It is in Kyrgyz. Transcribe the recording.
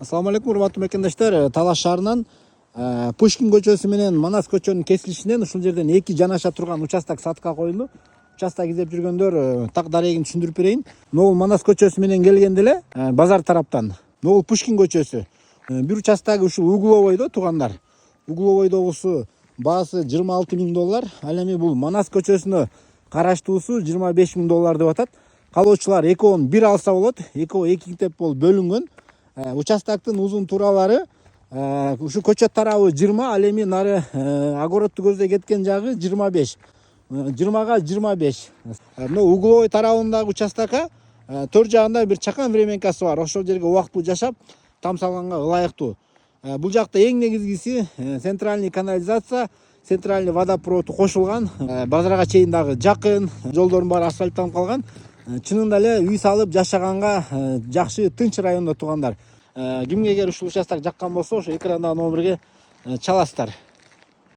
Assalamu алейкум, урматтуу мекендештер. Талаш шаарынан Пушкин көчөсү менен Манас көчөнүн кесилишинен ушул жерден эки жанаша турган участок сатка коюлду. Участок издеп жүргөндөр так дарегин түшүндүрүп берейин. Могул Манас көчөсү менен келгенде эле базар тараптан, могул Пушкин көчөсү. Бир участогу ушул угловойдо туугандар. Угловойдогусу баасы $26,000. Ал эми бул Манас көчөсүнө караштуусу $25,000 деп атат. Калоочулар экөөнүн бир алса болот. Экөө эки китеп болуп бөлүнгөн. Участоктун узун тууралары ушу көчөт тарабы 20, ал эми нары огородду көздөй кеткен жагы 25. 20га 25. Мына угловой тарабындагы участокка төр жагында бир чакан временкасы бар. Ошол жерге убактылуу жашап, там салганга ылайыктуу. Бул жакта эң негизгиси центральный канализация, центральный водопроводу кошулган. Базарга чейин дагы жакын, жолдордун баары асфальтталып калган. Чынында эле үй салып жашаганга жакшы, тынч райондо туугандар. Кимге эгер ушул участок жаккан болсо, ошо экрандагы номерге чаласыздар.